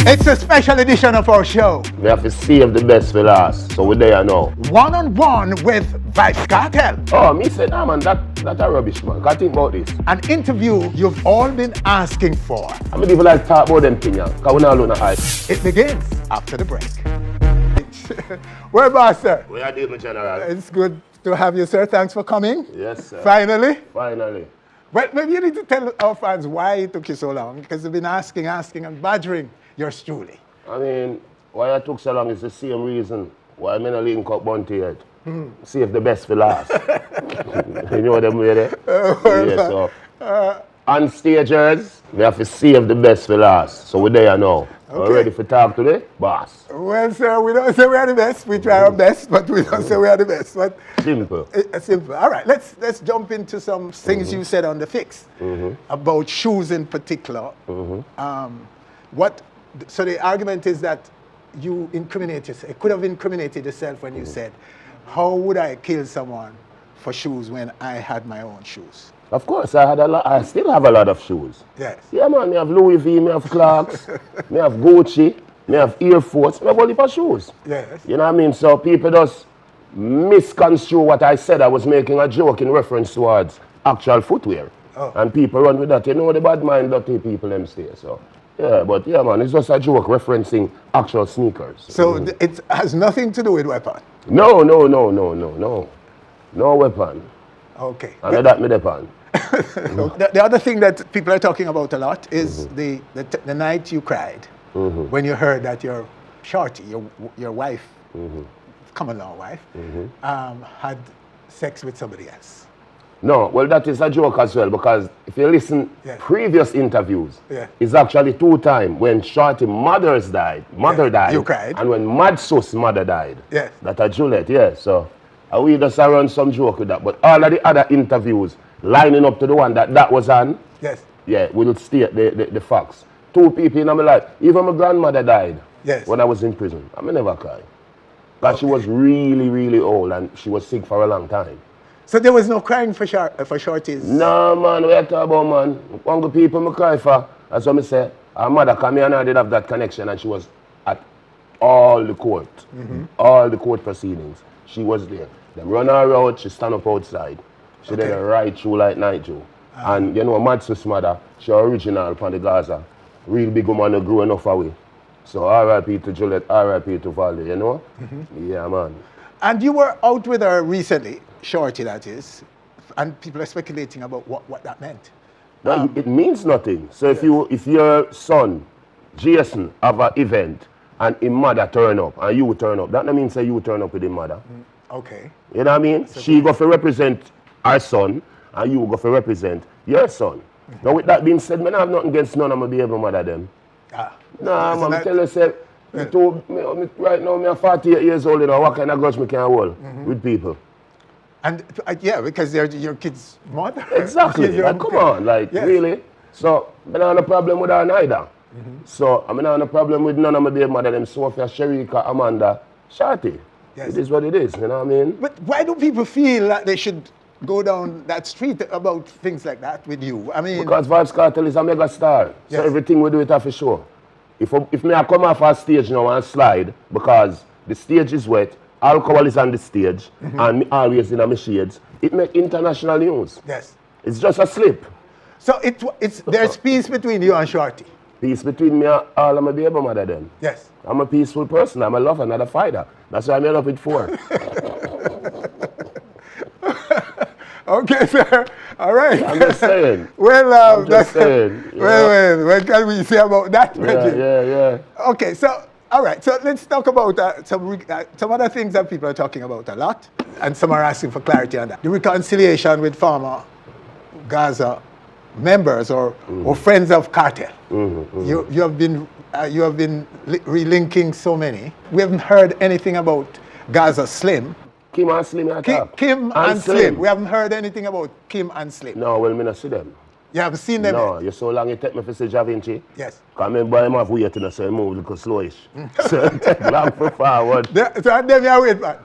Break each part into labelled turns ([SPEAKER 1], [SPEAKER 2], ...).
[SPEAKER 1] It's a special edition of our show.
[SPEAKER 2] We have to save the best for last, so we're there now.
[SPEAKER 1] One-on-one with Vybes Kartel.
[SPEAKER 2] Oh, me said, nah man, that a rubbish man. Can't think about this.
[SPEAKER 1] An interview you've all been asking for.
[SPEAKER 2] I mean, even like talk about them things, because we're not alone at hype.
[SPEAKER 1] It begins after the break. Well, boss, sir.
[SPEAKER 2] We are doing, General.
[SPEAKER 1] It's good to have you, sir. Thanks for coming.
[SPEAKER 2] Yes, sir.
[SPEAKER 1] Finally.
[SPEAKER 2] Finally.
[SPEAKER 1] Well, maybe you need to tell our fans why it took you so long, because they've been asking and badgering yours truly.
[SPEAKER 2] I mean, why it took so long is the same reason why I'm in a link up Bonty yet. Save the best for last. You know them way there? Yeah, so. On stagers, we have to save the best for last. So we're there now. Okay. We're ready for talk today, boss.
[SPEAKER 1] Well, sir, we don't say we are the best. We try our best, but we don't say we are the best. But
[SPEAKER 2] simple.
[SPEAKER 1] Simple. All right, let's jump into some things you said on the fix about shoes in particular. So the argument is that you incriminate yourself. It could have incriminated yourself when you said, "How would I kill someone for shoes when I had my own shoes?"
[SPEAKER 2] Of course, I had a lot. I still have a lot of shoes.
[SPEAKER 1] Yes.
[SPEAKER 2] Yeah, man. Me have Louis V, me have Clarks, me have Gucci, me have Air Force, me have all the shoes.
[SPEAKER 1] Yes.
[SPEAKER 2] You know what I mean? So people just misconstrue what I said. I was making a joke in reference towards actual footwear, and people run with that. You know the bad mind dirty people them stay. So yeah, but yeah, man, it's just a joke referencing actual sneakers.
[SPEAKER 1] So it has nothing to do with weapon.
[SPEAKER 2] No weapon.
[SPEAKER 1] Okay.
[SPEAKER 2] I know that me depend.
[SPEAKER 1] The other thing that people are talking about a lot is the night you cried when you heard that your shorty, your wife, common law wife, had sex with somebody else.
[SPEAKER 2] No, well that is a joke as well, because if you listen previous interviews, it's actually 2 times when Shorty mother died,
[SPEAKER 1] you cried,
[SPEAKER 2] and when Madsus mother died.
[SPEAKER 1] Yes.
[SPEAKER 2] That a Juliet, yeah. So we just run some joke with that. But all of the other interviews lining up to the one that was on, yeah, we'll state the facts. 2 people in my life, even my grandmother died when I was in prison. I may never cry. But she was really, really old and she was sick for a long time.
[SPEAKER 1] So there was no crying for shorties?
[SPEAKER 2] No, man, we are talking about, man. One of the people I cry for, that's what I say. Her mother came here and I did have that connection, and she was at all the court, all the court proceedings. She was there. They run her out, she stand up outside. She did a right through like night Joe. And you know, Madsus mother, she original from the Gaza. Real big woman who grew enough away. So R.I.P. to Juliet, R.I.P. to Valley, you know? Yeah, man.
[SPEAKER 1] And you were out with her recently, Shorty that is, and people are speculating about what that meant.
[SPEAKER 2] No, it means nothing. So if your son, Jason, have an event and his mother turn up and you turn up, that means say you turn up with his mother.
[SPEAKER 1] Okay.
[SPEAKER 2] You know what I mean? So she go to represent our son and you go to represent your son. Now with that being said, I have nothing against none of my baby mother them. Nah, man, I tell you, say, right now, I'm 48 years old, you know, what kind of grudge I can hold with people?
[SPEAKER 1] And yeah, because they're your kid's mother.
[SPEAKER 2] Exactly. Like, come on, like, really? So, I don't have no problem with her neither. So, I don't have no problem with none of my baby mother, them Sophia, Sharika, Amanda, Shorty. It is what it is, you know what I mean? But
[SPEAKER 1] why do people feel that they should go down that street about things like that with you? I mean,
[SPEAKER 2] because Vybes Kartel is a mega star. So everything we do it for sure. If me I come off a stage now and slide, because the stage is wet, alcohol is on the stage, and me always in my shades, it make international news.
[SPEAKER 1] Yes.
[SPEAKER 2] It's just a slip.
[SPEAKER 1] So there's peace between you and Shorty?
[SPEAKER 2] Peace between me and all of my baby mother then.
[SPEAKER 1] Yes.
[SPEAKER 2] I'm a peaceful person. I'm a lover, not a fighter. That's why I'm up with 4.
[SPEAKER 1] Okay, sir. All right.
[SPEAKER 2] I'm just saying.
[SPEAKER 1] Well,
[SPEAKER 2] I'm just saying.
[SPEAKER 1] Well, what can we say about that?
[SPEAKER 2] Yeah.
[SPEAKER 1] Okay, so, all right. So let's talk about some other things that people are talking about a lot, and some are asking for clarity on that. The reconciliation with former Gaza members or friends of Kartel. You have been relinking so many. We haven't heard anything about Gaza Slim.
[SPEAKER 2] Kim and Slim,
[SPEAKER 1] Kim and Slim. We haven't heard anything about Kim and Slim.
[SPEAKER 2] No, well, me not see them.
[SPEAKER 1] You haven't seen them?
[SPEAKER 2] No, you so long you take me for say Da Vinci.
[SPEAKER 1] Yes.
[SPEAKER 2] Because I remember him have waiting, so he move a little slowish. So take long for forward.
[SPEAKER 1] So them you wait, man?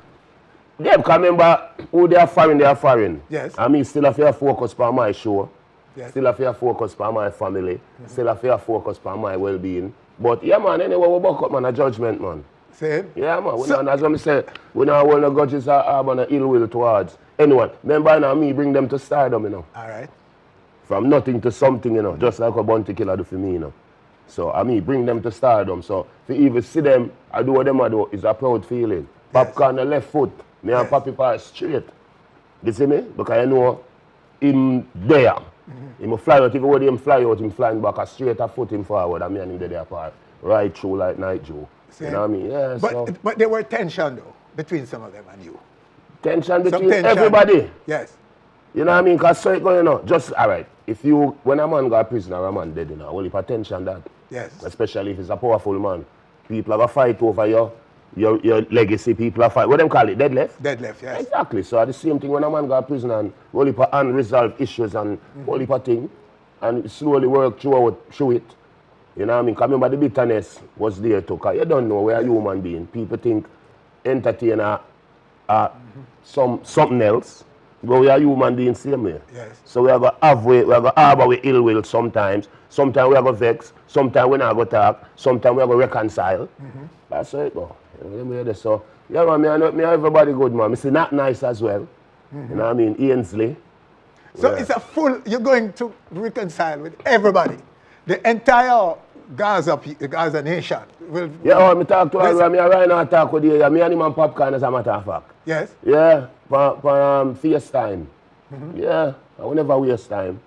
[SPEAKER 2] Yeah, because I remember who they are foreign, Yes.
[SPEAKER 1] And
[SPEAKER 2] me still have to focus on my show.
[SPEAKER 1] Yes.
[SPEAKER 2] Still have to focus on my family. Still have to focus on my well-being. But yeah, man, anyway, we buck up, man, a judgment, man.
[SPEAKER 1] Same.
[SPEAKER 2] Yeah, man. As I say, we don't hold no grudges or have an ill will towards anyone. Remember now, me bring them to stardom, you know.
[SPEAKER 1] All right.
[SPEAKER 2] From nothing to something, you know, just like a Bonty killer do for me, you know. So, I mean, bring them to stardom. So, if you even see them, I do what them I do, it's a proud feeling.
[SPEAKER 1] Yes.
[SPEAKER 2] Popcaan on the left foot, me and Papi pass straight. You see me? Because I know him there. He will fly out, even when him fly out, him flying back a straight a foot him forward, and me and him there apart. Right through like night Joe. You know what I mean? Yeah,
[SPEAKER 1] but there were tension, though, between some of them and you.
[SPEAKER 2] Tension between everybody.
[SPEAKER 1] Yes.
[SPEAKER 2] You know what I mean? Because so it going, you know, just, all right, if you, when a man got prison or a man dead, you know, well, if attention that.
[SPEAKER 1] Yes.
[SPEAKER 2] Especially if it's a powerful man. People have a fight over your legacy, people have fight. What them call it? Dead left?
[SPEAKER 1] Dead left, yes.
[SPEAKER 2] Exactly. So the same thing when a man got prison and all heap of unresolved issues and all heap of things, and slowly work through it. You know what I mean? Because remember the bitterness was there too. Because you don't know where a human being. People think entertainer something else. But we are human beings same way.
[SPEAKER 1] Yes.
[SPEAKER 2] So we are going to harbor with ill will sometimes. Sometimes we are going to vex. Sometimes we are going to talk. Sometimes we are going to reconcile. That's it, bro. So, yeah, man, me everybody good, man. I see not nice as well. You know what I mean? Ainsley.
[SPEAKER 1] So it's a full, you're going to reconcile with everybody. The entire Gaza nation will...
[SPEAKER 2] Yeah, me talk to her, me right now talk with you. Me and him and Popcaan as a matter of fact.
[SPEAKER 1] Yes?
[SPEAKER 2] Yeah, for FaceTime. Yeah, I will never waste time.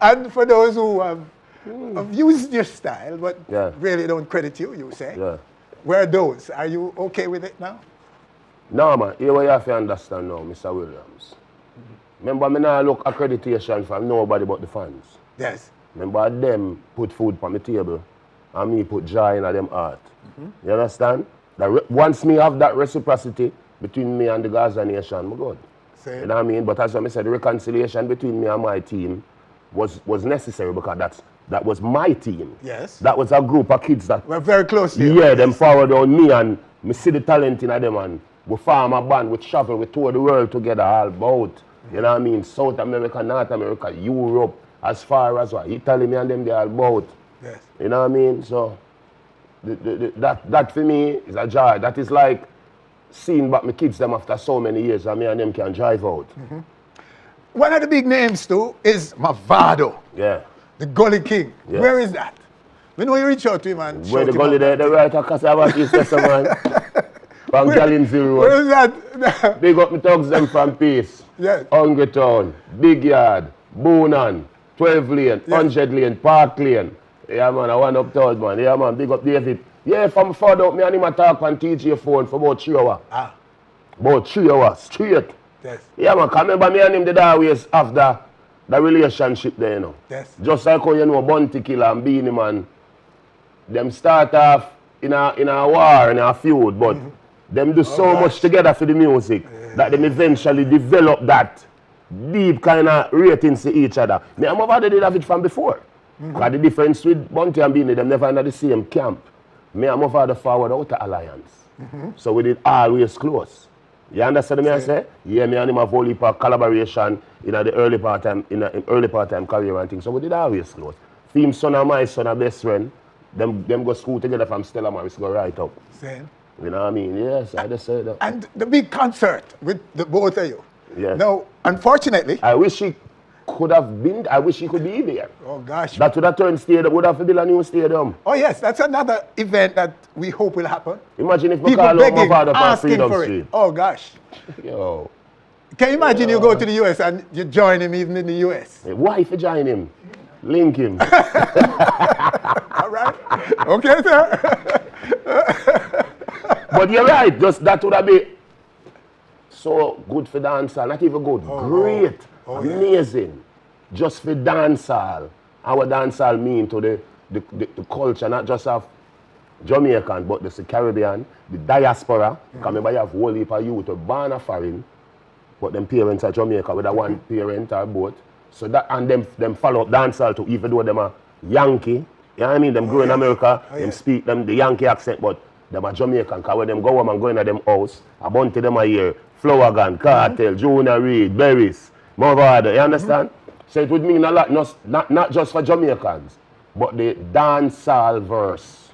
[SPEAKER 1] And for those who have used your style, but
[SPEAKER 2] Yeah.
[SPEAKER 1] really don't credit you, you say,
[SPEAKER 2] Yeah.
[SPEAKER 1] where are those? Are you okay with it now?
[SPEAKER 2] No, man, here what you have to understand now, Mr. Williams. Remember, me not look accreditation from nobody but the fans.
[SPEAKER 1] Yes.
[SPEAKER 2] Remember, them put food on the table and me put joy in them heart. You understand? Once me have that reciprocity between me and the Gaza nation, I'm good.
[SPEAKER 1] Same.
[SPEAKER 2] You know what I mean? But as I said, the reconciliation between me and my team was necessary because that was my team.
[SPEAKER 1] Yes.
[SPEAKER 2] That was a group of kids that
[SPEAKER 1] We're very close to you.
[SPEAKER 2] yeah, them forward on me and me see the talent in them and we form a band, we travel, we tour the world together all about. You know what I mean? South America, North America, Europe, as far as what Italy, me and them they all about.
[SPEAKER 1] Yes.
[SPEAKER 2] You know what I mean? So that for me is a joy. That is like seeing back my kids them after so many years and me and them can drive out.
[SPEAKER 1] One of the big names too is Mavado,
[SPEAKER 2] Yeah.
[SPEAKER 1] the Gully King.
[SPEAKER 2] Yes.
[SPEAKER 1] Where is that? We know you reach out to him and
[SPEAKER 2] Where
[SPEAKER 1] shout
[SPEAKER 2] the
[SPEAKER 1] him
[SPEAKER 2] gully
[SPEAKER 1] out.
[SPEAKER 2] there, the right of Cassava East man. From Galinzi
[SPEAKER 1] Where
[SPEAKER 2] Road.
[SPEAKER 1] is that?
[SPEAKER 2] Big up my thugs them from Peace.
[SPEAKER 1] Yes.
[SPEAKER 2] Hungry Town, Big Yard, Boonan, 12 lane, 100 lane, Park lane. Yeah man, I want up third man. Yeah man, big up David. Yeah, from further up, me and him a talk on TJ phone for about 3 hours. About 3 hours, straight.
[SPEAKER 1] Yes.
[SPEAKER 2] Yeah man, 'cause remember me and him did always after the relationship there, you know.
[SPEAKER 1] Yes.
[SPEAKER 2] Just like how you know Bonty killer and Beanie man, them start off in a war, in a feud, but them do so much together for the music that them eventually develop that deep kind of ratings to each other. Me and Mavado did have it from before. Because the difference with Bonty and Beanie, them never under the same camp. Me and Mavado forward out the alliance. So we did always close. You understand me I say? Yeah, me and him have whole heap of collaboration in the early part time career and things. So we did always close. Theme son and my son are best friend. Them go school together from Stella Maris go right up.
[SPEAKER 1] Same.
[SPEAKER 2] You know what I mean? Yes, I just say that.
[SPEAKER 1] And the big concert with the both of you.
[SPEAKER 2] Yes.
[SPEAKER 1] Now, unfortunately,
[SPEAKER 2] I wish he could have been, I wish he could be there.
[SPEAKER 1] oh gosh.
[SPEAKER 2] That would have turned stadium, would have built a new stadium.
[SPEAKER 1] Oh yes, that's another event that we hope will happen.
[SPEAKER 2] Imagine if we
[SPEAKER 1] People
[SPEAKER 2] call out
[SPEAKER 1] begging,
[SPEAKER 2] Mavado on
[SPEAKER 1] asking
[SPEAKER 2] Freedom
[SPEAKER 1] for
[SPEAKER 2] Street.
[SPEAKER 1] it. Oh gosh.
[SPEAKER 2] Yo.
[SPEAKER 1] Can you imagine you go to the US and you join him even in the US?
[SPEAKER 2] Why if you join him? Link him.
[SPEAKER 1] All right. Okay, sir.
[SPEAKER 2] But you're right, just that would have been so good for dancehall. Not even good, great, amazing. Just for dancehall. Our dancehall mean to the culture, not just of Jamaican, but the Caribbean, the diaspora. Because remember you have whole heap of youth who born a foreign, but them parents are Jamaica with a one parent or both. So that and them follow up dancehall too, even though them are Yankee. You know what I mean? Them grow in America, them speak them the Yankee accent, but them are Jamaican. Because when them go home and go in them house, a bunch of them are here. Flower Gun, Kartel, Junior Reid, Berries. Mavado, you understand? So it would mean a lot, not just for Jamaicans, but the dancehall verse.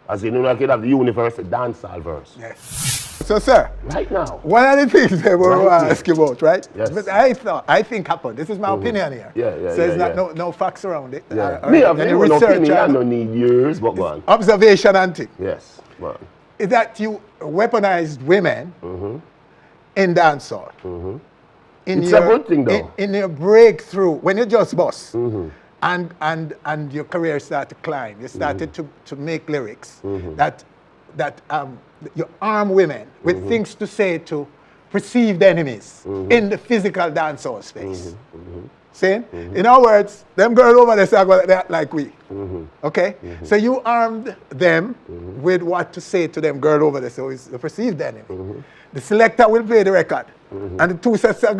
[SPEAKER 2] As in, you know, like you have the universe, the dancehall verse.
[SPEAKER 1] Yes. So, sir,
[SPEAKER 2] right now,
[SPEAKER 1] one of the things that we're asking about, right?
[SPEAKER 2] Yes.
[SPEAKER 1] But I think happened. This is my opinion here.
[SPEAKER 2] Yeah,
[SPEAKER 1] so it's not no facts around it.
[SPEAKER 2] Me have no opinion, I don't need years, but go on.
[SPEAKER 1] Observation and thing.
[SPEAKER 2] Yes, go on.
[SPEAKER 1] Is that you weaponized women in dancehall.
[SPEAKER 2] It's a good thing, though.
[SPEAKER 1] In your breakthrough, when you just bust, and your career started to climb, you started to make lyrics that you arm women with things to say to perceived enemies in the physical dancehall space. See? In other words, them girls over there say that like we. Okay? So you armed them with what to say to them girl over there, so it's the perceived enemy. The selector will play the record. And the two sets of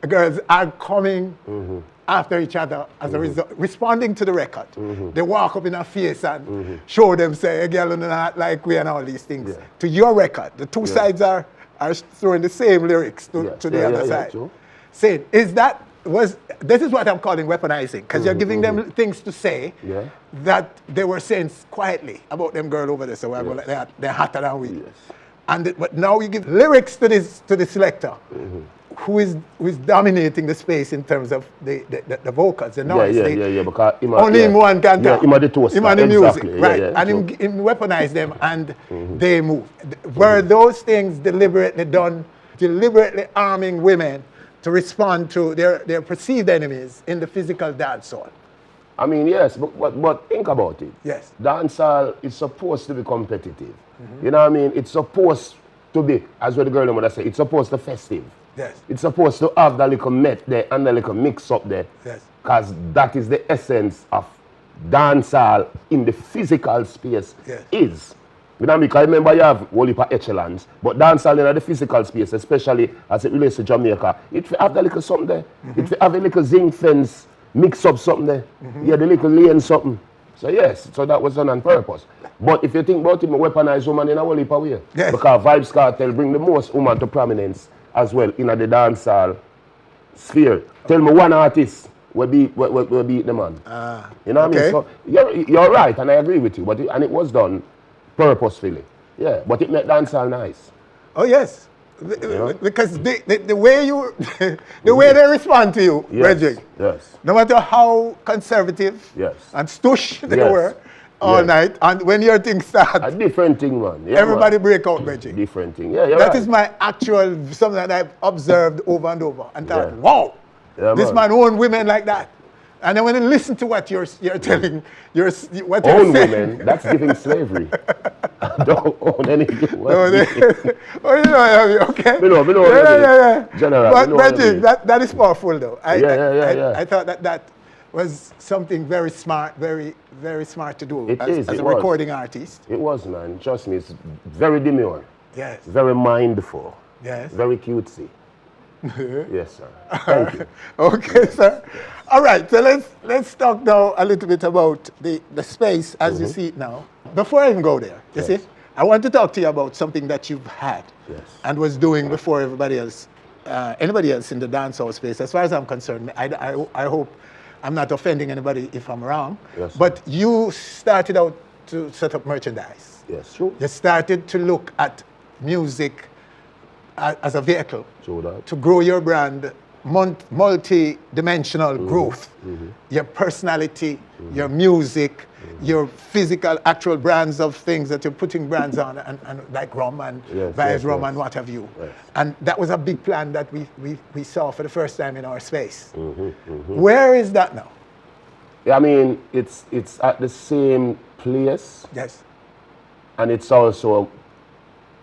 [SPEAKER 1] girls are coming after each other as a result, responding to the record. They walk up in her face and show them, say, a girl not like we and all these things. To your record, the two sides are throwing the same lyrics to the other side. Saying, this is what I'm calling weaponizing, because you're giving them things to say that they were saying quietly about them girl over there, so we're going like they're hotter than we. But now you give lyrics to the selector, who is dominating the space in terms of the vocals, the noise.
[SPEAKER 2] Because
[SPEAKER 1] only him one can talk.
[SPEAKER 2] Him the toaster.
[SPEAKER 1] Him and the music,
[SPEAKER 2] exactly.
[SPEAKER 1] right? And him weaponize them, and they move. Were those things deliberately done, deliberately arming women to respond to their perceived enemies in the physical dancehall?
[SPEAKER 2] I mean, yes, but think about it.
[SPEAKER 1] Yes.
[SPEAKER 2] Dancehall is supposed to be competitive. You know what I mean? It's supposed to be, as what the girl would say, it's supposed to be festive.
[SPEAKER 1] Yes.
[SPEAKER 2] It's supposed to have the little met there and the little mix up there.
[SPEAKER 1] Yes.
[SPEAKER 2] Because that is the essence of dancehall in the physical space is. You know what I mean? Because remember you have whole heap of echelons, but dancehall in the physical space, especially as it relates to Jamaica, it will have the little something there. It will have a little zinc fence, mix up something there. Yeah, the little lane something. So yes, so that was done on purpose. But if you think about it, weaponize woman in a whole heap of way.
[SPEAKER 1] Yes.
[SPEAKER 2] Because Vybes Kartel bring the most woman to prominence as well in the dancehall sphere. Tell me one artist will beat the man. You know what I mean? So you're right, and I agree with you. And it was done purposefully. Yeah, but it made dancehall nice.
[SPEAKER 1] Oh yes. Because the way you the way they respond to you, Reggie.
[SPEAKER 2] Yes.
[SPEAKER 1] No matter how conservative and stush they were all night, and when your thing starts,
[SPEAKER 2] a different thing, man. Yeah,
[SPEAKER 1] everybody break out, Reggie.
[SPEAKER 2] Different thing. Yeah,
[SPEAKER 1] that is my actual something that I've observed over and over, and thought, wow, this man own women like that. And then when you listen to what you're telling, what you're
[SPEAKER 2] own
[SPEAKER 1] saying,
[SPEAKER 2] women, that's giving slavery. Don't own anything.
[SPEAKER 1] Okay.
[SPEAKER 2] General.
[SPEAKER 1] But Reggie, that is powerful though. I thought that was something very smart, very, very smart to do as a recording artist.
[SPEAKER 2] It was, man. Trust me, it's very demure.
[SPEAKER 1] Yes.
[SPEAKER 2] Very mindful.
[SPEAKER 1] Yes.
[SPEAKER 2] Very cutesy. Yes, sir. Thank you.
[SPEAKER 1] Okay, sir. All right, so let's talk now a little bit about the space as you see it now. Before I even go there, you see, I want to talk to you about something that you've had and was doing before everybody else, anybody else in the dancehall space. As far as I'm concerned, I hope I'm not offending anybody if I'm wrong.
[SPEAKER 2] Yes.
[SPEAKER 1] But you started out to set up merchandise.
[SPEAKER 2] Yes, true.
[SPEAKER 1] You started to look at music as a vehicle to grow your brand, multi-dimensional growth, your personality, your music, your physical, actual brands of things that you're putting brands on, and like rum and Vybes rum and what have you.
[SPEAKER 2] Yes.
[SPEAKER 1] And that was a big plan that we saw for the first time in our space. Where is that now?
[SPEAKER 2] Yeah, I mean, it's at the same place.
[SPEAKER 1] Yes.
[SPEAKER 2] And it's also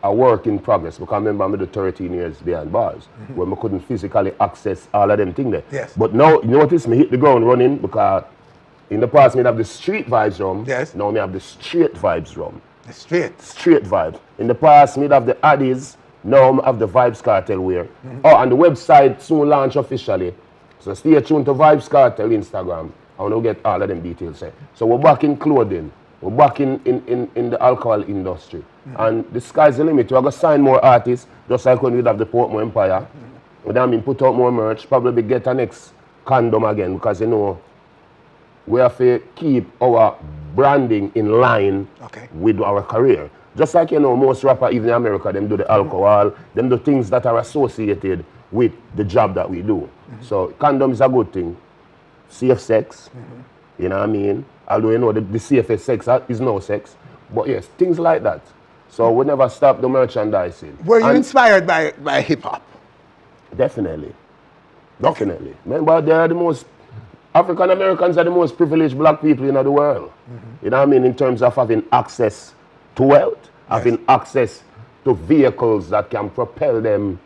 [SPEAKER 2] a work in progress, because I remember I'm the 13 years behind bars when we couldn't physically access all of them things there.
[SPEAKER 1] Yes.
[SPEAKER 2] But now, you notice me hit the ground running, because in the past, me have the street vibes rum.
[SPEAKER 1] Yes.
[SPEAKER 2] Now me have the straight vibes rum.
[SPEAKER 1] The straight.
[SPEAKER 2] Straight vibes. In the past, me have the Addies. Now I have the Vybes Kartel wear. Oh, and the website soon launch officially. So stay tuned to Vybes Kartel Instagram. I want to get all of them details there. So we're back in clothing. We're back in the alcohol industry. And the sky's the limit. We're going to sign more artists, just like when we have the Portmore Empire. I mean, put out more merch, probably get a next condom again, because you know, we have to keep our branding in line with our career. Just like, you know, most rappers, even in America, them do the alcohol, them do things that are associated with the job that we do. So condom is a good thing. Safe sex, you know what I mean? Although, you know, the safest sex is no sex. But yes, things like that. So we never stop the merchandising.
[SPEAKER 1] Were you inspired by hip-hop?
[SPEAKER 2] Definitely. Definitely. Remember, they are the most, African Americans are the most privileged black people in the world. You know what I mean? In terms of having access to wealth, having access to vehicles that can propel them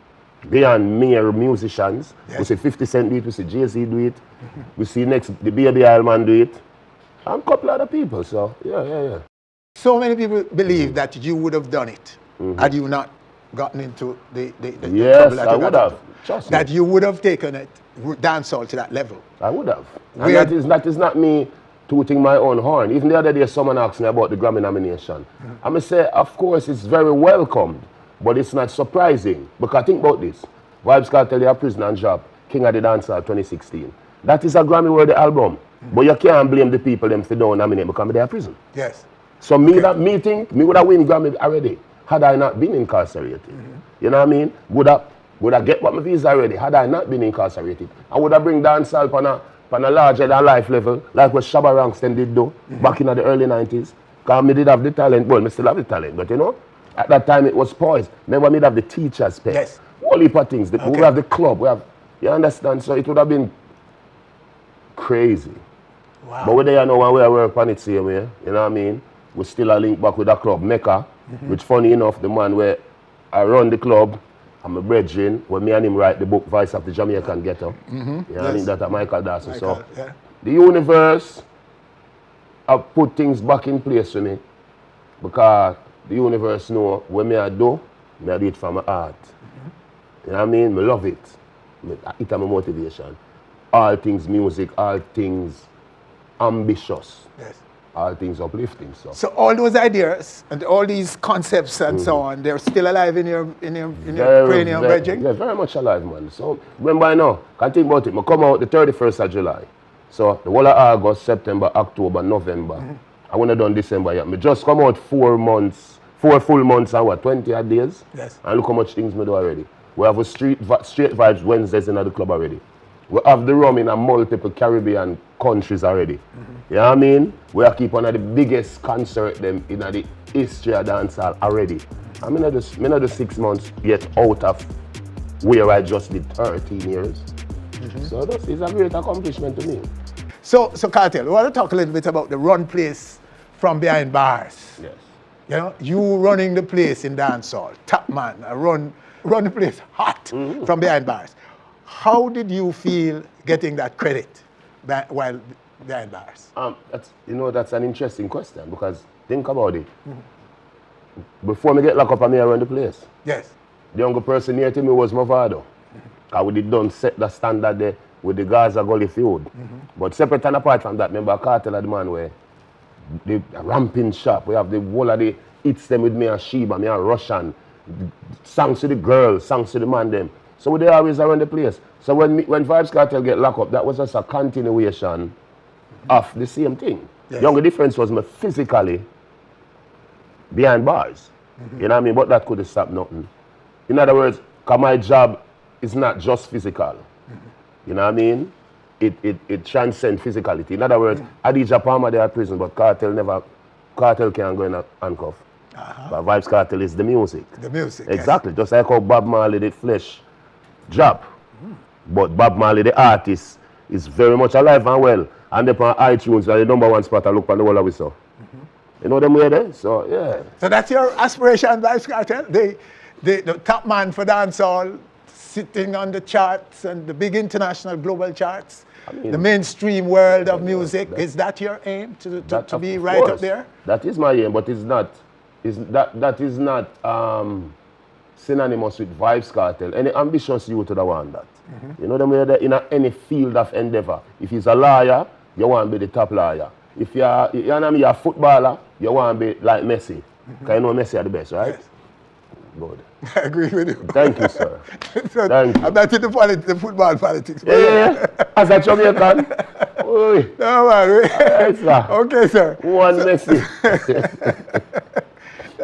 [SPEAKER 2] beyond mere musicians. We see 50 Cent do it, we see Jay-Z do it, we see next the Baby Isle man do it, and a couple other people, so yeah.
[SPEAKER 1] So many people believe that you would have done it had you not gotten into the
[SPEAKER 2] yes, I would have. Trust me.
[SPEAKER 1] That you would have taken it, dancehall to that level. I
[SPEAKER 2] would have. And that is not me tooting my own horn. Even the other day, someone asked me about the Grammy nomination. I'm going to say, of course, it's very welcomed, but it's not surprising. Because think about this. Vybes Kartel, Your Prison and Job, King of the Dancehall 2016. That is a Grammy-worthy album. But you can't blame the people them for don't nominate because they are prison.
[SPEAKER 1] Yes.
[SPEAKER 2] So me would have win Grammy already had I not been incarcerated. You know what I mean? Would I get what my visa already had I not been incarcerated? I would have bring dancehall on a larger than life level, like what Shabba Ranks then did do back in the early 90s. Because I did have the talent, well, I still have the talent, but you know, at that time it was poised. Remember, me have the teachers pay.
[SPEAKER 1] Yes.
[SPEAKER 2] All heap of things. We have the club, you understand? So it would have been crazy.
[SPEAKER 1] Wow.
[SPEAKER 2] But we there know when we work on it same way, you know what I mean? We still a link back with the club, Mecca, which funny enough, the man where I run the club, I'm a brethren, when me and him write the book Voice of the Jamaican Ghetto. You know what I mean? That Michael Dawson. So the universe have put things back in place for me because the universe know when me I do it from my heart. You know what I mean? I love it. It's my motivation. All things music, all things ambitious.
[SPEAKER 1] Yes.
[SPEAKER 2] All things uplifting.
[SPEAKER 1] So all those ideas and all these concepts and so on, they're still alive in your cranium, Reggie?
[SPEAKER 2] Yeah, very much alive, man. So remember I know, can't think about it. I come out the 31st of July. So the whole of August, September, October, November. I wouldn't have done December yet. I just come out 4 full months and 20 odd days.
[SPEAKER 1] Yes.
[SPEAKER 2] And look how much things we do already. We have a straight vibes Wednesdays in the club already. We have the rum in a multiple Caribbean countries already. You know what I mean? We are keep one of the biggest concert them in the history of dancehall already. I'm not just 6 months yet out of where I just did 13 years. So that is a great accomplishment to me.
[SPEAKER 1] So Kartel, we want to talk a little bit about the run place from behind bars.
[SPEAKER 2] Yes.
[SPEAKER 1] You know, you running the place in dancehall, top man, run the place hot from behind bars. How did you feel getting that credit while behind bars?
[SPEAKER 2] That's an interesting question because think about it. Before me get locked up, I run the place.
[SPEAKER 1] Yes.
[SPEAKER 2] The younger person near to me was Mavado. Because we done set the standard there with the Gaza Gully feud. But separate and apart from that, remember Kartel at the man where the ramping shop, we have the whole of the hits them with me and Sheba, me and Russian, songs to the girls, songs to the man them. So they always around the place. So when Vybes Kartel get locked up, that was just a continuation of the same thing.
[SPEAKER 1] Yes.
[SPEAKER 2] The only difference was me physically behind bars. You know what I mean? But that could have stopped nothing. In other words, because my job is not just physical. You know what I mean? It transcends physicality. In other words, Adidja Palmer they are prison, but Kartel can't go in a handcuff. But Vybes Kartel is the music.
[SPEAKER 1] The music.
[SPEAKER 2] Exactly. Yes. Just like how Bob Marley the flesh job. But Bob Marley the artist is very much alive and well. And they're on iTunes are the #1 spot I look on the whole of it so. You know them way there? So yeah.
[SPEAKER 1] So that's your aspiration, Vybes Kartel? The top man for dancehall, sitting on the charts and the big international global charts, the mainstream world of music. Is that your aim to be right up there?
[SPEAKER 2] That is my aim, but it's not. That is not synonymous with Vybes Kartel. Any ambitious youth would want that. You know them way there in any field of endeavor. If he's a lawyer, you want to be the top lawyer. If you're a footballer, you want to be like Messi. Because you know Messi are the best, right?
[SPEAKER 1] Yes.
[SPEAKER 2] Good.
[SPEAKER 1] I agree with you.
[SPEAKER 2] Thank you, sir.
[SPEAKER 1] So,
[SPEAKER 2] Thank you.
[SPEAKER 1] I'm not into the football politics. But
[SPEAKER 2] Yeah. As a Jamaican. Oy.
[SPEAKER 1] No, man.
[SPEAKER 2] Alright, sir.
[SPEAKER 1] Okay, sir.
[SPEAKER 2] One Messi.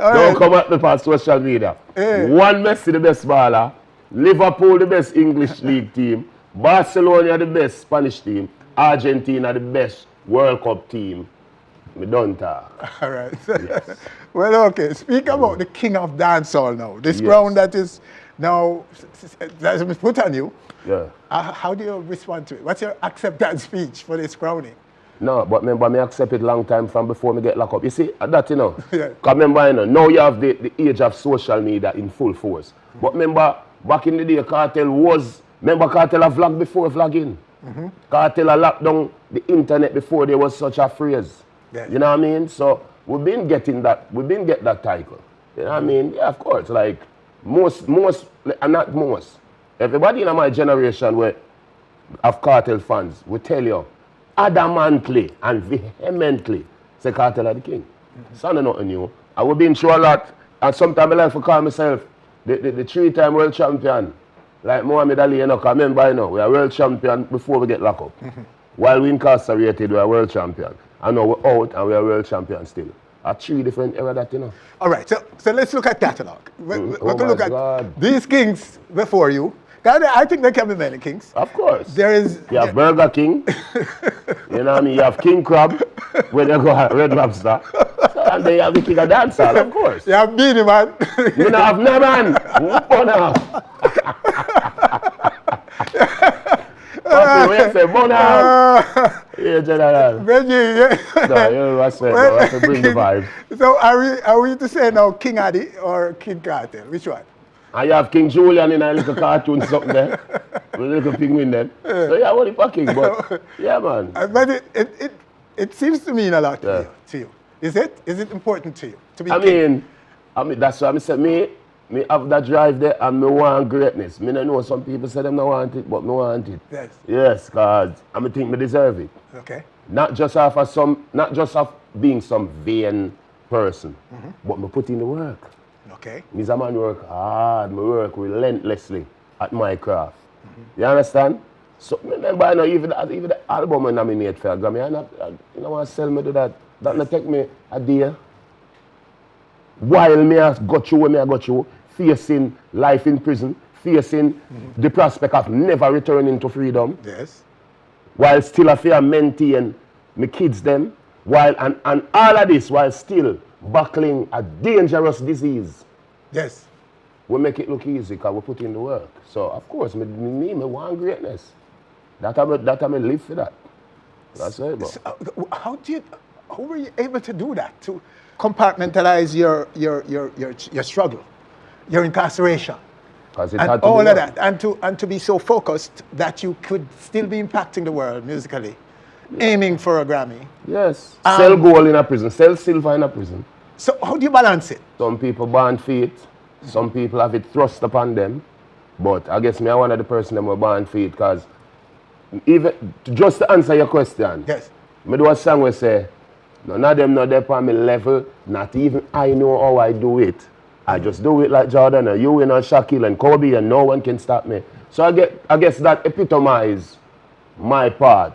[SPEAKER 1] All
[SPEAKER 2] Don't
[SPEAKER 1] right.
[SPEAKER 2] come at me on social media.
[SPEAKER 1] Yeah.
[SPEAKER 2] One Messi, the best baller. Liverpool, the best English league team. Barcelona, the best Spanish team. Argentina, the best World Cup team. Me don't talk.
[SPEAKER 1] All right.
[SPEAKER 2] Yes.
[SPEAKER 1] Well, okay. Speak about the king of dancehall now. This
[SPEAKER 2] Yes.
[SPEAKER 1] crown that is now that's been put on you.
[SPEAKER 2] Yeah.
[SPEAKER 1] How do you respond to it? What's your acceptance speech for this crowning?
[SPEAKER 2] No, but remember, me accept it long time from before me get locked up. You see, that, you know.
[SPEAKER 1] Yeah.
[SPEAKER 2] Because remember, you know, now you have the age of social media in full force. But remember, back in the day, Kartel was, remember Kartel a vlog before vlogging? Kartel a locked down the internet before there was such a phrase.
[SPEAKER 1] Yes.
[SPEAKER 2] You know what I mean? So, we've been getting that title. You know what I mean? Yeah, of course, like, most, and not most. Everybody in my generation of Kartel fans will tell you, adamantly and vehemently, say Kartel are the king. So I nothing new. I will be in through a lot, and sometimes I like to call myself the 3-time world champion. Like Muhammad Ali, you know, 'cause remember, you know, we are world champion before we get locked up. While we incarcerated, we are world champion. And now we're out and we are world champion still. Are 3 different era that, you know.
[SPEAKER 1] All right. So let's look at catalog. We're
[SPEAKER 2] Oh
[SPEAKER 1] going to
[SPEAKER 2] my
[SPEAKER 1] look at
[SPEAKER 2] God.
[SPEAKER 1] these kings before you. I think there can be many kings.
[SPEAKER 2] Of course.
[SPEAKER 1] There is.
[SPEAKER 2] You have Burger King. You know what I mean? You have King Crab, where they go at Red Lobster. So, and then you have the king of dancehall, of course.
[SPEAKER 1] You have Beanie Man.
[SPEAKER 2] You don't have no man. Bun out. Papi, when you say bun out, yeah, general.
[SPEAKER 1] Reggie, yeah.
[SPEAKER 2] No, you know what I said. I have to bring the vibe.
[SPEAKER 1] So are we to say now King Addy or King Kartel? Which one?
[SPEAKER 2] And you have King Julian in a little cartoon something there. With a little penguin then. So yeah, what the king, but yeah, man.
[SPEAKER 1] But it seems to mean a lot to you. Is it? Is it important to you to be king?
[SPEAKER 2] I mean, that's why I said me have that drive there and me want greatness. Me don't know some people say them don't want it, but me want it.
[SPEAKER 1] Yes.
[SPEAKER 2] Yes, cause I think me deserve it.
[SPEAKER 1] Okay.
[SPEAKER 2] Not just of being some vain person, but me put in the work.
[SPEAKER 1] Okay.
[SPEAKER 2] Me a man work hard, me work relentlessly at my craft. You understand? So remember, I know even the album I nominate for a Grammy, you know want to sell me to that. That not take me a day. While me I got through what me I got through, facing life in prison, facing the prospect of never returning to freedom.
[SPEAKER 1] Yes.
[SPEAKER 2] While still I fear maintain my kids them, while and all of this while still battling a dangerous disease.
[SPEAKER 1] Yes.
[SPEAKER 2] We make it look easy because we put in the work. So of course me want greatness. That I live for that. That's it.
[SPEAKER 1] So, how were you able to do that? To compartmentalize your struggle, your incarceration, and all of that, and to be so focused that you could still be impacting the world musically, aiming for a Grammy.
[SPEAKER 2] Yes. Sell gold in a prison, sell silver in a prison.
[SPEAKER 1] So how do you balance it?
[SPEAKER 2] Some people born feet, some people have it thrust upon them, but I guess me I'm one of the person that were born feet because even just to answer your question,
[SPEAKER 1] yes,
[SPEAKER 2] me do a song where say, none of them know they're on my level, not even I know how I do it. I just do it like Jordan and you and Shaquille and Kobe and no one can stop me. So I guess that epitomizes my part.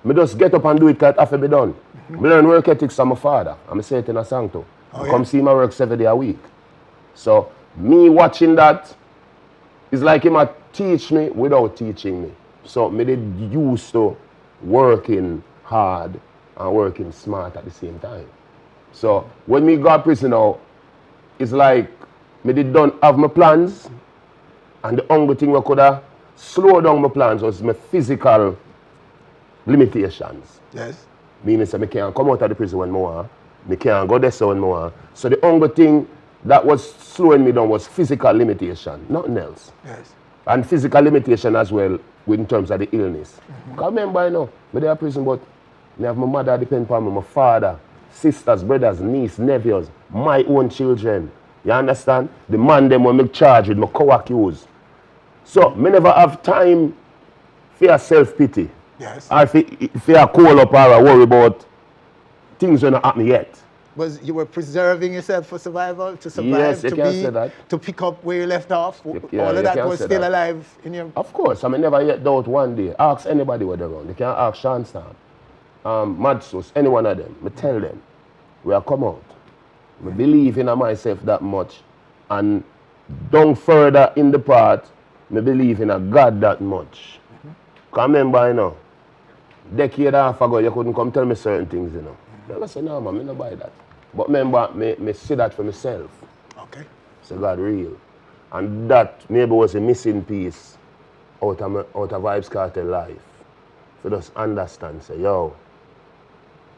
[SPEAKER 2] Me just get up and do it because it have to be done. Me learn work ethics from my father. I'm say it in a song too. Come see my work 7 days a week. So me watching that is like him a teach me without teaching me. So me did used to working hard and working smart at the same time. So when me got prison now, it's like me did don't have my plans, and the only thing I could have slowed down my plans was my physical limitations.
[SPEAKER 1] yes,
[SPEAKER 2] Meaning that I can't come out of the prison when more, I can't go there when more. So the only thing that was slowing me down was physical limitation, nothing else.
[SPEAKER 1] yes.
[SPEAKER 2] And physical limitation as well in terms of the illness. Because remember, I know, I'm in prison, but I have my mother depend upon me, my father, sisters, brothers, nieces, nephews, my own children. You understand? The man them when me charge with, my co-accused. So, me never have time for self-pity.
[SPEAKER 1] Yes.
[SPEAKER 2] Or for call up or worry about things that not happen yet.
[SPEAKER 1] you were preserving yourself for survival, to survive,
[SPEAKER 2] Yes, you can say that.
[SPEAKER 1] to pick up where you left off?
[SPEAKER 2] Yeah,
[SPEAKER 1] All of
[SPEAKER 2] you
[SPEAKER 1] that
[SPEAKER 2] can
[SPEAKER 1] was
[SPEAKER 2] say
[SPEAKER 1] still
[SPEAKER 2] that.
[SPEAKER 1] alive in your...
[SPEAKER 2] Of course, I mean, never yet doubt one day. Ask anybody where they're around. You can ask Sean Stam, Madsus, any one of them. I tell them, where I come out. I believe in myself that much. And down further in the part, I believe in a God that much. Because remember, you know, decade and a half ago, you couldn't come tell me certain things, you know. I say, no, man, I don't buy that. But remember, me see that for myself.
[SPEAKER 1] Okay.
[SPEAKER 2] So God real. And that maybe was a missing piece out of Vybes Kartel life. So just understand, say, yo.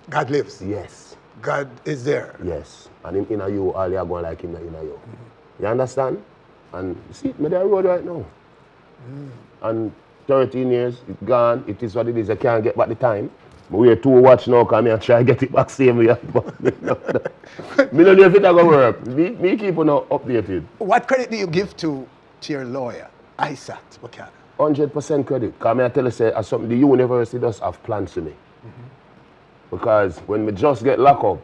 [SPEAKER 1] God lives.
[SPEAKER 2] Yes.
[SPEAKER 1] God is there.
[SPEAKER 2] Yes. And him in you, all you're going like him in you. You understand? And you see, me there road right now. And 13 years, it's gone. It is what it is. I can't get back the time. We wait to watch now, because I try to get it back same way. Me don't know if it's going to work. Me keep on updated.
[SPEAKER 1] What credit do you give to your lawyer, Isat Wakana?
[SPEAKER 2] 100% credit. Because I tell you, say, as something the university does have plans to me. Because when we just get locked up,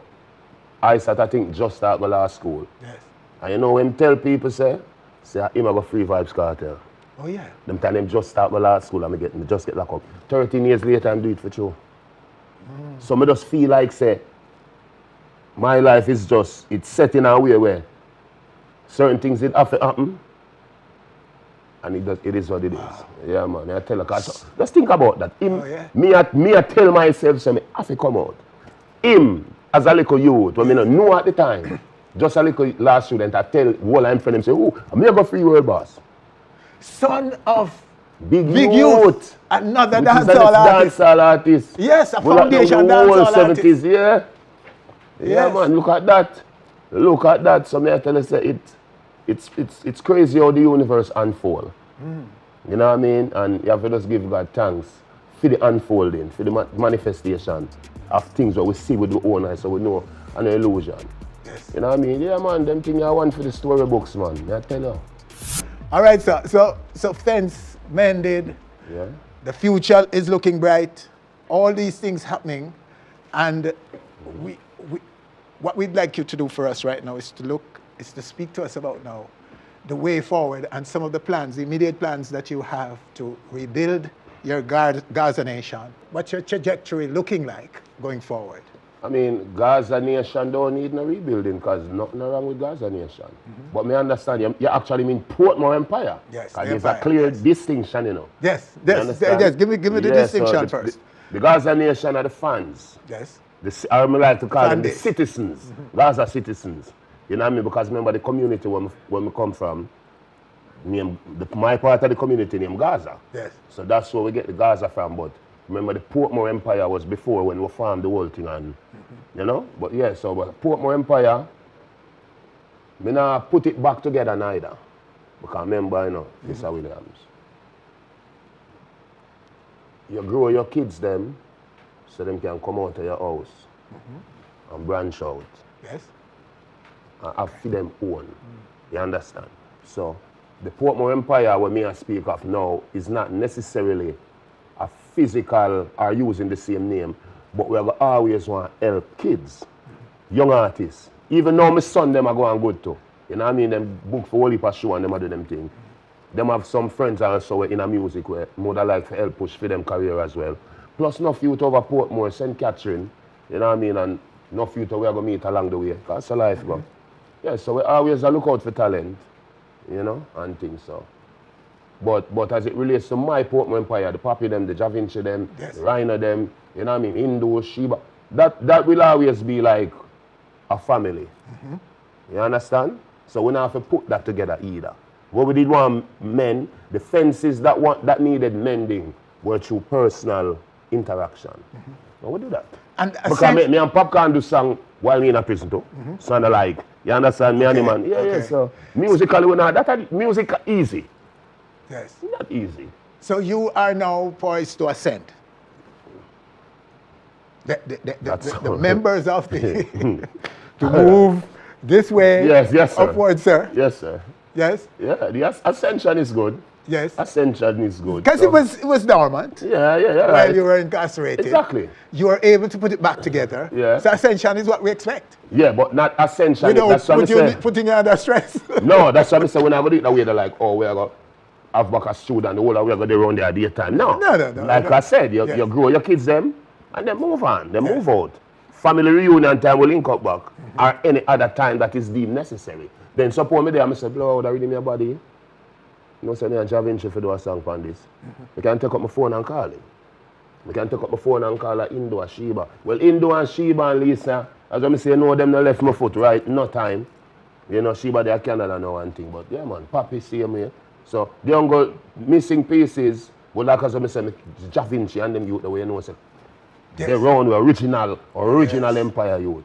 [SPEAKER 2] I think just start my last school.
[SPEAKER 1] Yes.
[SPEAKER 2] And you know when tell people say him I go free Vybes Kartel.
[SPEAKER 1] Oh yeah.
[SPEAKER 2] Them time them just start my last school and me just get locked up. 13 years later and do it for you. So me just feel like say my life is just it's set in a way where certain things it have to happen. And it is what it is. Yeah, man. I tell you, just think about that. Me I tell myself, so me have to come out. Him, as a little youth, when I know at the time, just a little last student, I tell all I'm friends, say, oh, I'm going to go free world boss.
[SPEAKER 1] Son of
[SPEAKER 2] Big youth.
[SPEAKER 1] Another dancehall
[SPEAKER 2] artist.
[SPEAKER 1] Yes, a foundation dancehall artist.
[SPEAKER 2] Yeah. Yeah, man, look at that. Look at that. So me I tell you, say, it's crazy how the universe unfolds. You know what I mean? And you have to just give God thanks for the unfolding, for the manifestation of things that we see with the own eyes, so we know an illusion.
[SPEAKER 1] Yes.
[SPEAKER 2] You know what I mean? Yeah, man, them things I want for the storybooks, man. I tell you.
[SPEAKER 1] All right, sir. So fence mended.
[SPEAKER 2] Yeah.
[SPEAKER 1] The future is looking bright. All these things happening, and what we'd like you to do for us right now is to speak to us about now the way forward and some of the plans, the immediate plans that you have to rebuild your Gaza nation. What's your trajectory looking like going forward?
[SPEAKER 2] I mean, Gaza nation don't need no rebuilding because nothing wrong with Gaza nation. But me understand, you actually mean Portmore Empire.
[SPEAKER 1] Yes,
[SPEAKER 2] because there's a clear distinction, you know.
[SPEAKER 1] Yes. Give me the distinction first.
[SPEAKER 2] The Gaza nation are the fans.
[SPEAKER 1] Yes.
[SPEAKER 2] I like to call them the citizens. Gaza citizens. You know what I mean? Because remember the community when we come from, my part of the community named Gaza.
[SPEAKER 1] Yes.
[SPEAKER 2] So that's where we get the Gaza from. But remember the Portmore Empire was before when we formed the whole thing and you know? But yeah, so but Portmore Empire, me not put it back together neither. Because remember, you know, Mr. Williams. You grow your kids them so them can come out of your house and branch out.
[SPEAKER 1] Yes.
[SPEAKER 2] And have for them own. You understand? So the Portmore Empire what me I speak of now is not necessarily a physical or using the same name, but we always want to help kids, young artists. Even now my son them are going good too. You know what I mean? Them book for Holy Show and them do them thing. Them have some friends also in a music where more like to help push for them career as well. Plus enough youth over Portmore, St. Catherine, you know what I mean? And enough youth we are going to meet along the way. That's a life, bro. Yeah, so we always look out for talent, you know, and things so. But as it relates to my Portmore Empire, the Papi them, the Javinci them, the Rhino them, you know what I mean, Hindu, Shiba, that will always be like a family. You understand? So we don't have to put that together either. What we did want men, the fences that needed mending were through personal interaction. Now we do that. And because me and Popcaan do song while me in a prison too. Sound alike. You understand? Me and the man. Yeah, so musically we not that music easy.
[SPEAKER 1] Yes.
[SPEAKER 2] Not easy.
[SPEAKER 1] So you are now poised to ascend. The members of the to move this way.
[SPEAKER 2] Yes, sir.
[SPEAKER 1] Upward, sir.
[SPEAKER 2] Yes, sir.
[SPEAKER 1] Yes.
[SPEAKER 2] Yeah, the ascension is good.
[SPEAKER 1] Yes.
[SPEAKER 2] Ascension is good.
[SPEAKER 1] Because it was dormant.
[SPEAKER 2] Yeah,
[SPEAKER 1] While
[SPEAKER 2] right.
[SPEAKER 1] you were incarcerated.
[SPEAKER 2] Exactly.
[SPEAKER 1] You were able to put it back together.
[SPEAKER 2] Yeah.
[SPEAKER 1] So ascension is what we expect.
[SPEAKER 2] Yeah, but not ascension.
[SPEAKER 1] Without
[SPEAKER 2] That's what I say.
[SPEAKER 1] putting you under stress.
[SPEAKER 2] No, that's what I say when I go it that way, they're like, oh, we're going to have back a student, the whole of we're going to run there daytime. No.
[SPEAKER 1] No.
[SPEAKER 2] Like I said, you grow your kids them and then move on. They move out. Family reunion time will link up back. Or any other time that is deemed necessary. Then support me there and I say, blow, that really me a body. You know, say me a job intro for do a song on this. I can take up my phone and call him. I can take up my phone and call her Indo or Sheba. Well, Indo and Sheba and Lisa, as I say, no, them no left my foot right, no time. You know, Sheba they are Canada now one thing, but yeah man, Papi see me. So the young missing pieces, but like as I say, Ja Vinci and them youth the way you know say. They run with original Empire youth.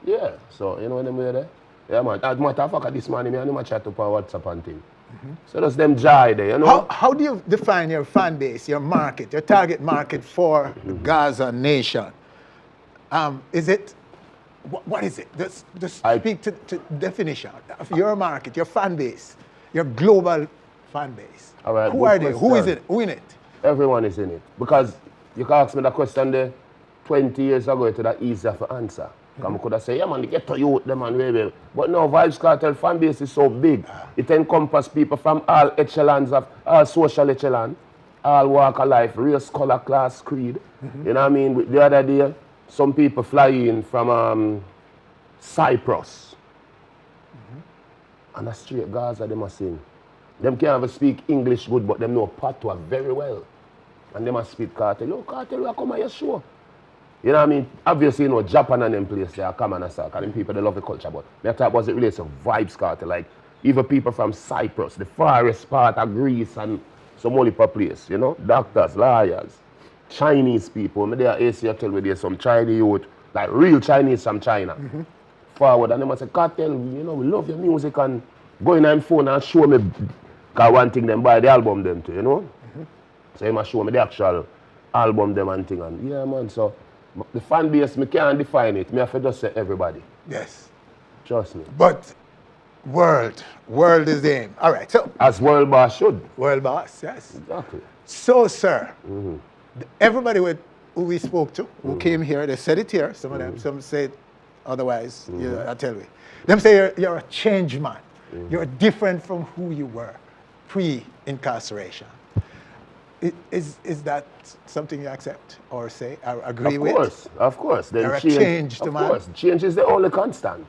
[SPEAKER 2] Yeah, so you know them way there? Yeah man, as a matter of fact this morning I know my chat up on WhatsApp and thing. So that's them joy there, you know.
[SPEAKER 1] How do you define your fan base, your market, your target market for the Gaza nation? Is it, what is it? Just speak to definition of your market, your fan base, your global fan base.
[SPEAKER 2] All right,
[SPEAKER 1] who are they? Who is it? Who in it?
[SPEAKER 2] Everyone is in it. Because you can ask me that question there 20 years ago, it's that easier to answer. I could have said, yeah man, get to youth, them and way. But no, Vybes Kartel fan base is so big. It encompasses people from all echelons of, all social echelons, all walk of life, race, color, class, creed. You know what I mean? The other day, some people fly in from Cyprus. And that's straight Gaza, they must sing. Them can't even speak English good, but them know patois very well. And they must speak Kartel. Yo, Kartel, we come on your show. You know what I mean? Obviously, you know, Japan and them place there come and say, because them people, they love the culture, but me talk about it relates to Vybes Kartel, like even people from Cyprus, the farthest part of Greece and some only place, you know, doctors, lawyers, Chinese people. Me there AC tell me there's some Chinese youth, like real Chinese from China. Forward, and they must say, Kartel, you know, we love your music and go in on phone and show me, because one thing them buy the album them too, you know? So he must show me the actual album them and thing, and yeah man, so the fan base, me can't define it. Me have to just say everybody.
[SPEAKER 1] Yes.
[SPEAKER 2] Trust me.
[SPEAKER 1] But world is the aim. All right, so.
[SPEAKER 2] As world boss should.
[SPEAKER 1] World boss, yes.
[SPEAKER 2] Exactly.
[SPEAKER 1] So, sir, everybody who we spoke to, who came here, they said it here, some of them, some said otherwise, you know, I tell you. Them say you're a changed man. You're different from who you were pre-incarceration. Is that something you accept or say or agree with?
[SPEAKER 2] Of course. Then
[SPEAKER 1] you're a changed man.
[SPEAKER 2] Of course. Change is the only constant.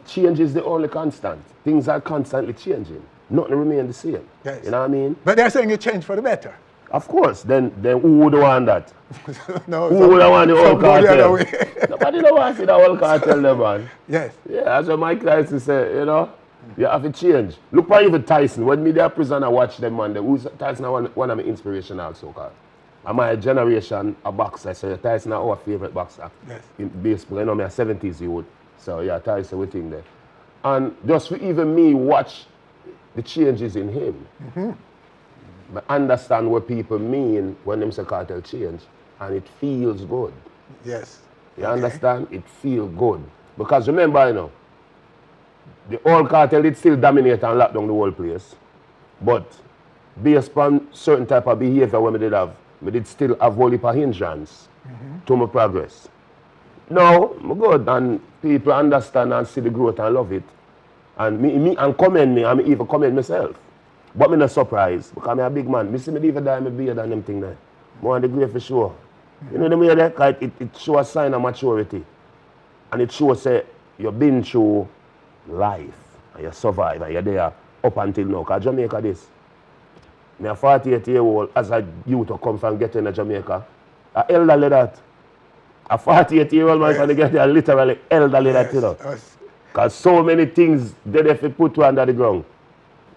[SPEAKER 2] Change is the only constant. Things are constantly changing. Nothing remain the same.
[SPEAKER 1] Yes.
[SPEAKER 2] You know what I mean?
[SPEAKER 1] But they're saying you change for the better.
[SPEAKER 2] Of course. Then who would want that?
[SPEAKER 1] No,
[SPEAKER 2] who would want the whole cartel? Nobody don't want to see the whole cartel there, man.
[SPEAKER 1] Yes.
[SPEAKER 2] Yeah, as Mike Tyson say, you know. You have to change. Look for even Tyson. When me there prison, I watch them, man. Tyson is one of my inspiration also. And my generation, a boxer. So Tyson is our favorite boxer.
[SPEAKER 1] Yes.
[SPEAKER 2] In baseball, you know, me a 70s youth. So yeah, Tyson, we think there. And just for even me watch the changes in him. But understand what people mean when them say cartel change. And it feels good.
[SPEAKER 1] Yes.
[SPEAKER 2] You understand? It feels good. Because remember, you know, the old cartel did still dominate and lock down the whole place. But based upon certain type of behavior we did still have whole heap of hindrance to my progress. Now, I'm good and people understand and see the growth and love it. And me and commend me, and me even commend myself. But me not surprised because I'm a big man. Me see me even die my beard and them thing there. More on the grave for sure. You know the way there? Because it shows a sign of maturity. And it shows that you've been through life and you survive and you're there up until now. Because Jamaica this. Me a 48-year-old as a youth to come from getting to Jamaica. A elderly that. A 48-year-old man can get there literally elderly that, you know. Because so many things they put you under the ground.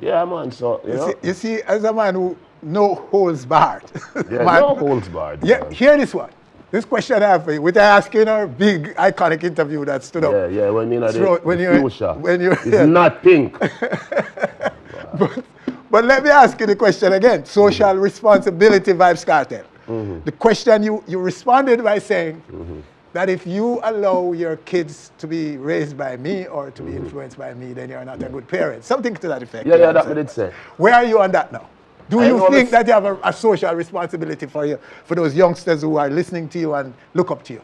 [SPEAKER 2] Yeah man, so you know.
[SPEAKER 1] You see, as a man who no holds barred.
[SPEAKER 2] Yeah,
[SPEAKER 1] man,
[SPEAKER 2] no holds barred.
[SPEAKER 1] Yeah,
[SPEAKER 2] Man.
[SPEAKER 1] hear this one. This question I have for you, which I asked you in our big iconic interview that stood up.
[SPEAKER 2] Yeah, when you know
[SPEAKER 1] when you're
[SPEAKER 2] it's not pink.
[SPEAKER 1] But let me ask you the question again. Social responsibility, Vybes Kartel. The question you responded by saying, that if you allow your kids to be raised by me or to be influenced by me, then you're not a good parent. Something to that effect.
[SPEAKER 2] Yeah, that we did say.
[SPEAKER 1] Where are you on that now? Do you think that you have a social responsibility for those youngsters who are listening to you and look up to you?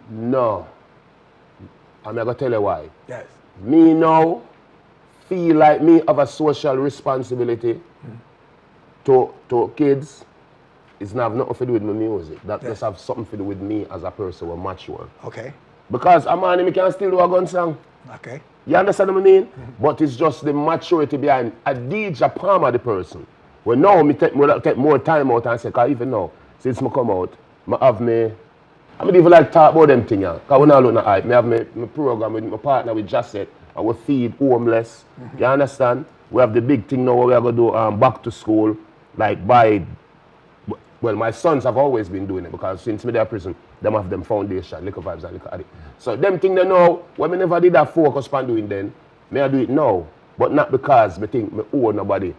[SPEAKER 2] No. I'm going to tell you why.
[SPEAKER 1] Yes.
[SPEAKER 2] Me now feel like me have a social responsibility to kids. It's not have nothing to do with my music. That just have something to do with me as a person who mature.
[SPEAKER 1] Okay.
[SPEAKER 2] Because a man me can still do a gun song.
[SPEAKER 1] Okay.
[SPEAKER 2] You understand what I mean? But it's just the maturity behind a DJ Palmer the person. Well now me take more time out and say, cause even now, since I come out, I don't even like talk about them things. Because when I look at hype, I have my program with my partner with Jasset, and we feed homeless. You understand? We have the big thing now where we are going to do back to school, like by. Well, my sons have always been doing it because since me there prison, them have them foundation, Liquor Vybes and Liquor Addict. So them thing they know, when me never did that focus on doing then, me I do it now. But not because me think me owe nobody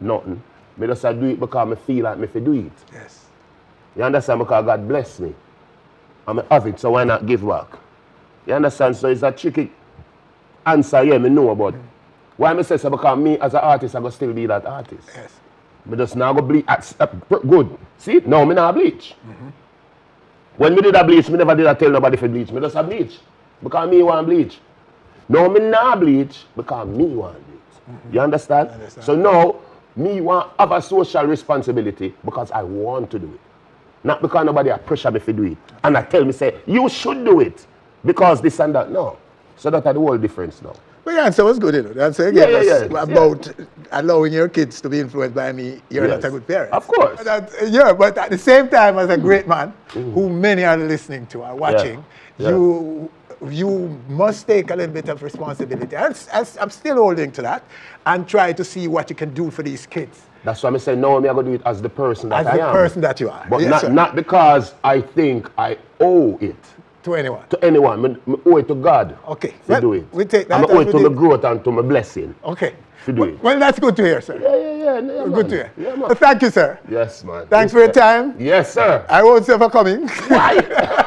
[SPEAKER 2] nothing. Me just do it because me feel like me fi do it.
[SPEAKER 1] Yes.
[SPEAKER 2] You understand? Because God bless me. And I have it, so why not give back? You understand? So it's a tricky answer, yeah, me know, but why me say so because me as an artist, I go still be that artist.
[SPEAKER 1] Yes.
[SPEAKER 2] Me just now go bleach. Good. See? No, me not bleach. When me did a bleach, me never did a tell nobody for bleach. Me just a bleach. Because me want bleach. No, me not bleach because me want bleach. You understand? So now, me want have a social responsibility because I want to do it. Not because nobody a pressure me to do it. And I tell me, say, you should do it. Because this and that. No. So that's the whole difference now.
[SPEAKER 1] But your answer was good, you know. The answer again was about allowing your kids to be influenced by me. You're not a good parent.
[SPEAKER 2] Of course.
[SPEAKER 1] But at the same time, as a great man, who many are listening to, are watching, you must take a little bit of responsibility. I'm still holding to that and try to see what you can do for these kids.
[SPEAKER 2] That's why I say, no, I'm going to do it as the person that I am.
[SPEAKER 1] As the person that you are.
[SPEAKER 2] But not because I think I owe it.
[SPEAKER 1] To anyone?
[SPEAKER 2] To anyone. I owe it to God.
[SPEAKER 1] Okay.
[SPEAKER 2] To do it.
[SPEAKER 1] We take that.
[SPEAKER 2] I owe it to my growth and to my blessing.
[SPEAKER 1] Okay.
[SPEAKER 2] To do it.
[SPEAKER 1] Well, that's good to hear, sir.
[SPEAKER 2] Yeah,
[SPEAKER 1] good to hear.
[SPEAKER 2] Yeah, man.
[SPEAKER 1] Well, thank you, sir.
[SPEAKER 2] Yes, man.
[SPEAKER 1] Thanks for your time.
[SPEAKER 2] Yes, sir.
[SPEAKER 1] I won't say for coming.
[SPEAKER 2] Why?